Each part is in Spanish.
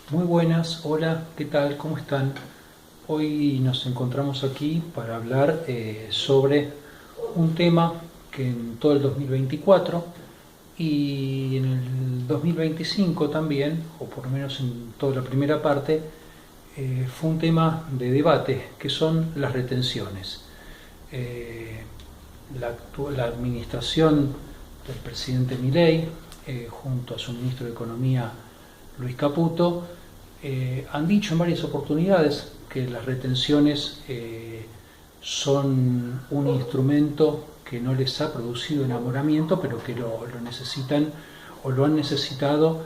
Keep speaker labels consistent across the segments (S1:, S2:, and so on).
S1: Muy buenas, hola, ¿qué tal? ¿Cómo están? Hoy nos encontramos aquí para hablar sobre un tema que en todo el 2024 y en el 2025 también, o por lo menos en toda la primera parte, fue un tema de debate, que son las retenciones. Eh, la administración del presidente Milei, junto a su ministro de Economía, Luis Caputo, han dicho en varias oportunidades que las retenciones son un instrumento que no les ha producido enamoramiento, pero que lo necesitan o lo han necesitado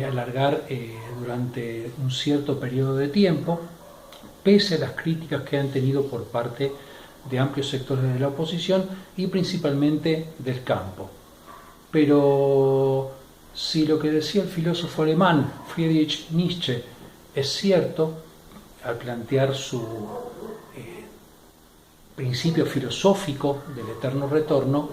S1: alargar durante un cierto periodo de tiempo, pese a las críticas que han tenido por parte de amplios sectores de la oposición y principalmente del campo. Pero si lo que decía el filósofo alemán Friedrich Nietzsche es cierto, al plantear su eh, principio filosófico del eterno retorno,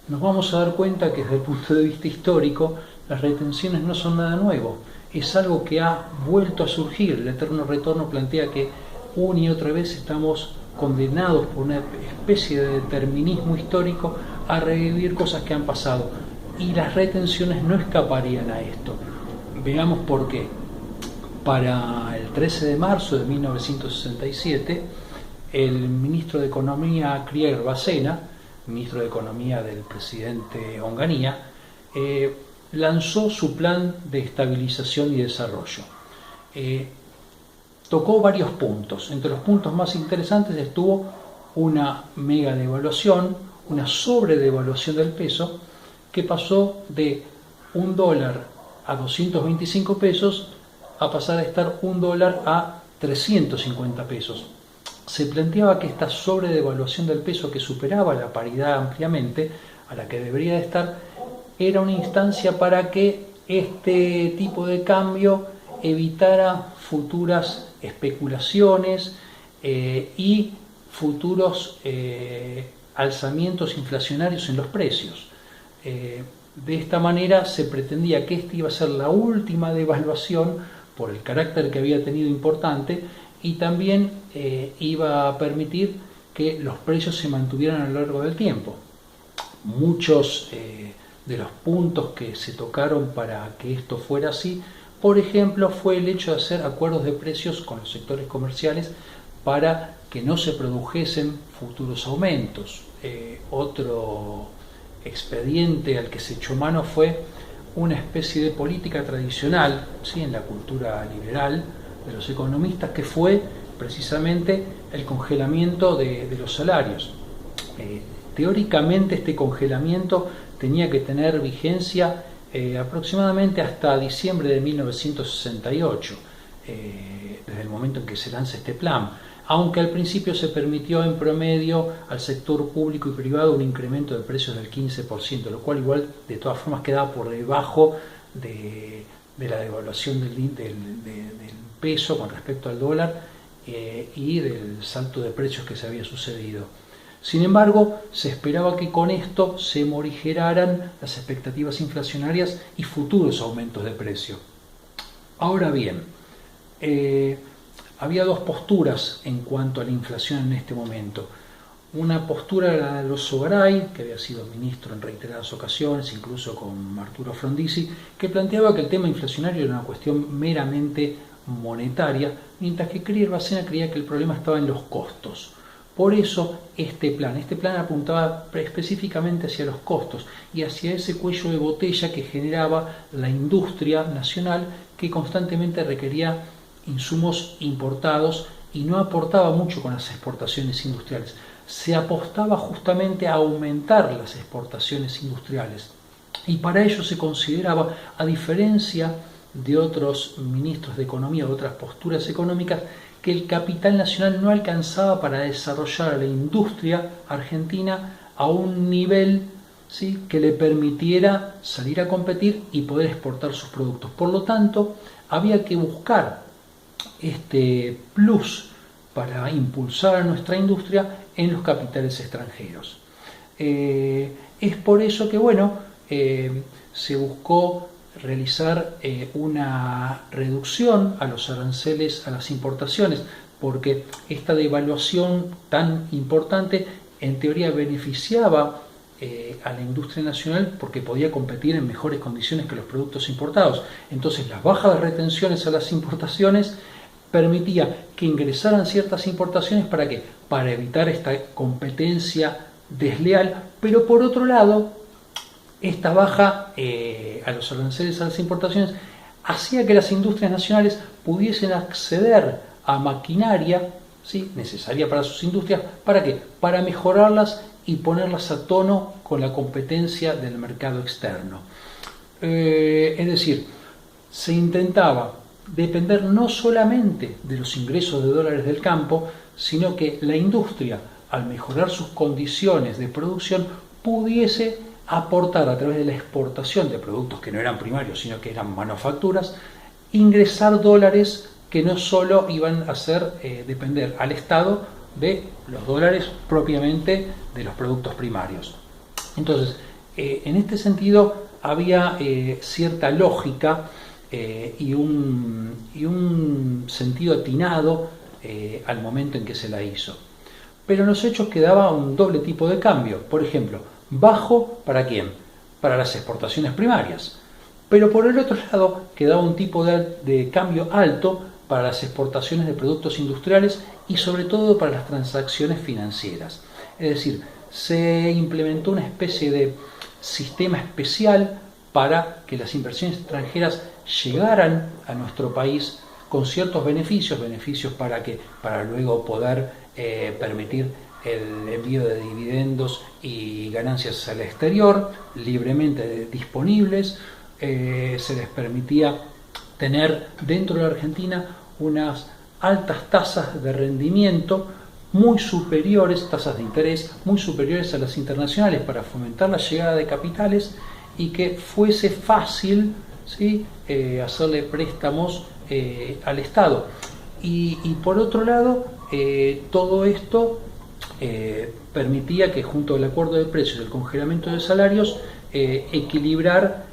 S1: nos vamos a dar cuenta que desde el punto de vista histórico las retenciones no son nada nuevo, es algo que ha vuelto a surgir. El eterno retorno plantea que una y otra vez estamos condenados por una especie de determinismo histórico a revivir cosas que han pasado, y las retenciones no escaparían a esto. Veamos por qué. Para el 13 de marzo de 1967, el ministro de Economía Krier Bacena, ministro de Economía del presidente Onganía, lanzó su plan de estabilización y desarrollo. Tocó varios puntos. Entre los puntos más interesantes estuvo una mega devaluación, una sobredevaluación del peso, que pasó de $1 a 225 pesos a pasar a estar $1 a 350 pesos. Se planteaba que esta sobredevaluación del peso, que superaba la paridad ampliamente a la que debería de estar, era una instancia para que este tipo de cambio evitara futuras especulaciones y futuros alzamientos inflacionarios en los precios. De esta manera se pretendía que esta iba a ser la última devaluación por el carácter que había tenido importante, y también iba a permitir que los precios se mantuvieran a lo largo del tiempo. Muchos de los puntos que se tocaron para que esto fuera así, por ejemplo, fue el hecho de hacer acuerdos de precios con los sectores comerciales para que no se produjesen futuros aumentos. Otro expediente al que se echó mano fue una especie de política tradicional, ¿sí?, en la cultura liberal de los economistas, que fue precisamente el congelamiento de los salarios. Teóricamente este congelamiento tenía que tener vigencia aproximadamente hasta diciembre de 1968, desde el momento en que se lanza este plan, aunque al principio se permitió en promedio al sector público y privado un incremento de precios del 15%, lo cual igual de todas formas quedaba por debajo de la devaluación del peso con respecto al dólar y del salto de precios que se había sucedido. Sin embargo, se esperaba que con esto se morigeraran las expectativas inflacionarias y futuros aumentos de precio. Ahora bien, había dos posturas en cuanto a la inflación en este momento. Una postura era la de Alonso Garay, que había sido ministro en reiteradas ocasiones, incluso con Arturo Frondizi, que planteaba que el tema inflacionario era una cuestión meramente monetaria, mientras que Krier Bacena creía que el problema estaba en los costos. Por eso este plan apuntaba específicamente hacia los costos y hacia ese cuello de botella que generaba la industria nacional, que constantemente requería insumos importados y no aportaba mucho con las exportaciones industriales. Se apostaba justamente a aumentar las exportaciones industriales, y para ello se consideraba, a diferencia de otros ministros de economía, de otras posturas económicas, que el capital nacional no alcanzaba para desarrollar a la industria argentina a un nivel, ¿sí?, que le permitiera salir a competir y poder exportar sus productos. Por lo tanto, había que buscar este plus para impulsar a nuestra industria en los capitales extranjeros. Es por eso que se buscó realizar una reducción a los aranceles a las importaciones, porque esta devaluación tan importante en teoría beneficiaba a la industria nacional porque podía competir en mejores condiciones que los productos importados. Entonces las bajas de retenciones a las importaciones permitía que ingresaran ciertas importaciones. ¿Para qué? Para evitar esta competencia desleal, pero por otro lado esta baja a los aranceles a las importaciones hacía que las industrias nacionales pudiesen acceder a maquinaria, ¿sí?, necesaria para sus industrias. ¿Para qué? Para mejorarlas y ponerlas a tono con la competencia del mercado externo. Es decir, se intentaba depender no solamente de los ingresos de dólares del campo, sino que la industria, al mejorar sus condiciones de producción, pudiese aportar a través de la exportación de productos que no eran primarios, sino que eran manufacturas, ingresar dólares que no solo iban a hacer depender al Estado de los dólares propiamente de los productos primarios. Entonces, en este sentido había cierta lógica y un sentido atinado al momento en que se la hizo. Pero en los hechos quedaba un doble tipo de cambio. Por ejemplo, bajo, ¿para quién? Para las exportaciones primarias. Pero por el otro lado quedaba un tipo de cambio alto para las exportaciones de productos industriales y sobre todo para las transacciones financieras. Es decir, se implementó una especie de sistema especial para que las inversiones extranjeras llegaran a nuestro país con ciertos beneficios para luego poder permitir el envío de dividendos y ganancias al exterior libremente disponibles. Se les permitía tener dentro de la Argentina unas altas tasas de rendimiento muy superiores, tasas de interés muy superiores a las internacionales, para fomentar la llegada de capitales y que fuese fácil, ¿sí?, hacerle préstamos al Estado. Y por otro lado, todo esto permitía que, junto al acuerdo de precios y el congelamiento de salarios, equilibrar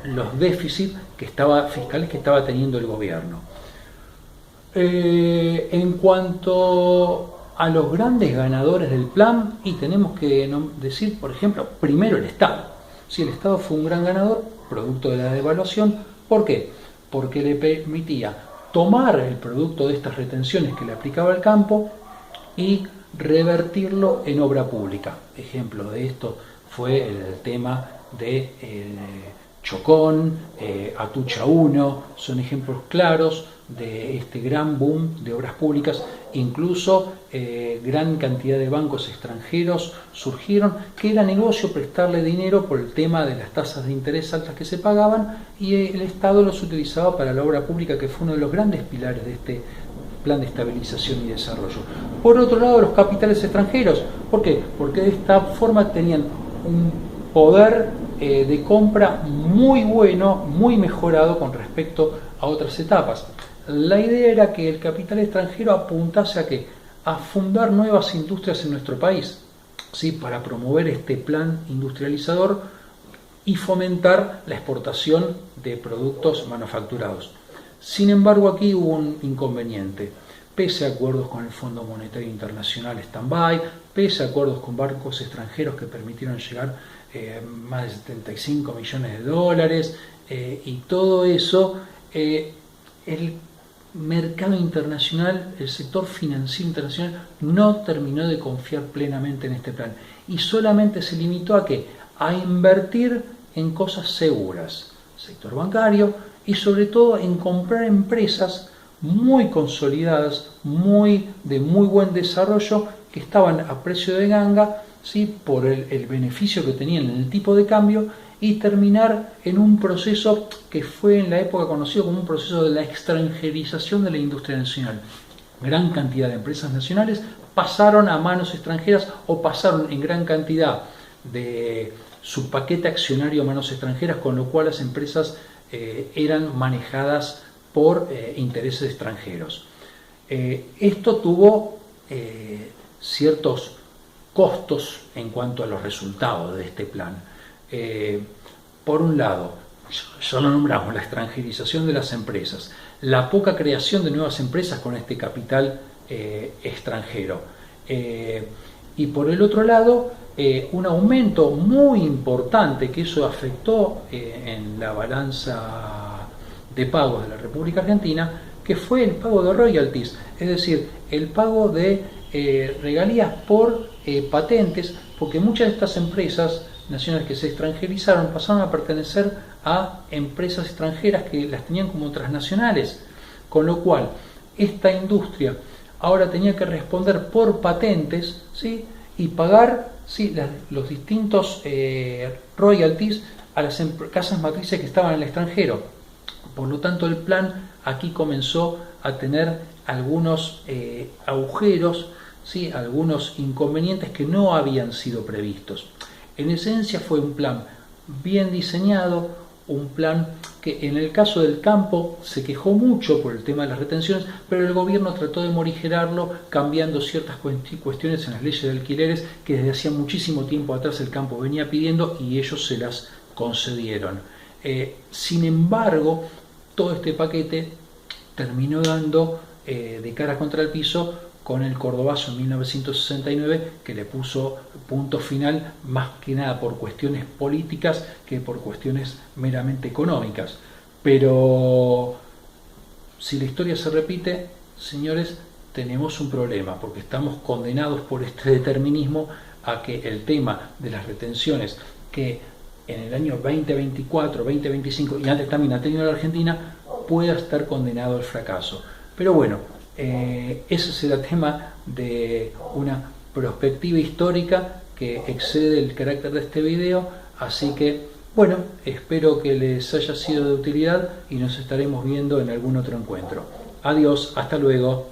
S1: los déficits fiscales que estaba teniendo el gobierno. En cuanto a los grandes ganadores del plan, y tenemos que decir, por ejemplo, primero el Estado. Si el Estado fue un gran ganador, producto de la devaluación. ¿Por qué? Porque le permitía tomar el producto de estas retenciones que le aplicaba al campo y revertirlo en obra pública. Ejemplo de esto fue el tema de Chocón, Atucha 1, son ejemplos claros de este gran boom de obras públicas. Incluso gran cantidad de bancos extranjeros surgieron, que era negocio prestarle dinero por el tema de las tasas de interés altas que se pagaban, y el Estado los utilizaba para la obra pública, que fue uno de los grandes pilares de este plan de estabilización y desarrollo. Por otro lado, los capitales extranjeros. ¿Por qué? Porque de esta forma tenían un poder de compra muy bueno, muy mejorado con respecto a otras etapas. La idea era que el capital extranjero apuntase a ¿qué? A fundar nuevas industrias en nuestro país, ¿sí?, para promover este plan industrializador y fomentar la exportación de productos manufacturados. Sin embargo, aquí hubo un inconveniente. Pese a acuerdos con el Fondo Monetario Internacional stand-by, pese a acuerdos con bancos extranjeros que permitieron llegar más de 75 millones de dólares, y todo eso, el mercado internacional, el sector financiero internacional no terminó de confiar plenamente en este plan y solamente se limitó ¿a qué? A invertir en cosas seguras, sector bancario, y sobre todo en comprar empresas muy consolidadas, de muy buen desarrollo, que estaban a precio de ganga, ¿sí?, por el beneficio que tenían en el tipo de cambio, y terminar en un proceso que fue en la época conocido como un proceso de la extranjerización de la industria nacional. Gran cantidad de empresas nacionales pasaron a manos extranjeras, o pasaron en gran cantidad de su paquete accionario a manos extranjeras, con lo cual las empresas eran manejadas por intereses extranjeros. Esto tuvo ciertos costos en cuanto a los resultados de este plan. Por un lado, ya lo nombramos, la extranjerización de las empresas, la poca creación de nuevas empresas con este capital extranjero. Y por el otro lado, un aumento muy importante que eso afectó en la balanza de pagos de la República Argentina, que fue el pago de royalties, es decir, el pago de regalías por patentes, porque muchas de estas empresas nacionales que se extranjerizaron pasaron a pertenecer a empresas extranjeras que las tenían como transnacionales, con lo cual esta industria ahora tenía que responder por patentes, ¿sí? Y pagar, ¿sí?, los distintos royalties a las casas matrices que estaban en el extranjero. Por lo tanto, el plan aquí comenzó a tener algunos agujeros, ¿sí?, algunos inconvenientes que no habían sido previstos. En esencia fue un plan bien diseñado, un plan que en el caso del campo se quejó mucho por el tema de las retenciones, pero el gobierno trató de morigerarlo cambiando ciertas cuestiones en las leyes de alquileres que desde hacía muchísimo tiempo atrás el campo venía pidiendo y ellos se las concedieron. Sin embargo, todo este paquete terminó dando de cara contra el piso con el Cordobazo en 1969, que le puso punto final más que nada por cuestiones políticas que por cuestiones meramente económicas. Pero si la historia se repite, señores, tenemos un problema, porque estamos condenados por este determinismo a que el tema de las retenciones que en el año 2024, 2025 y antes también ha tenido la Argentina, pueda estar condenado al fracaso. Pero bueno, ese será tema de una perspectiva histórica que excede el carácter de este video, así que bueno, espero que les haya sido de utilidad y nos estaremos viendo en algún otro encuentro. Adiós, hasta luego.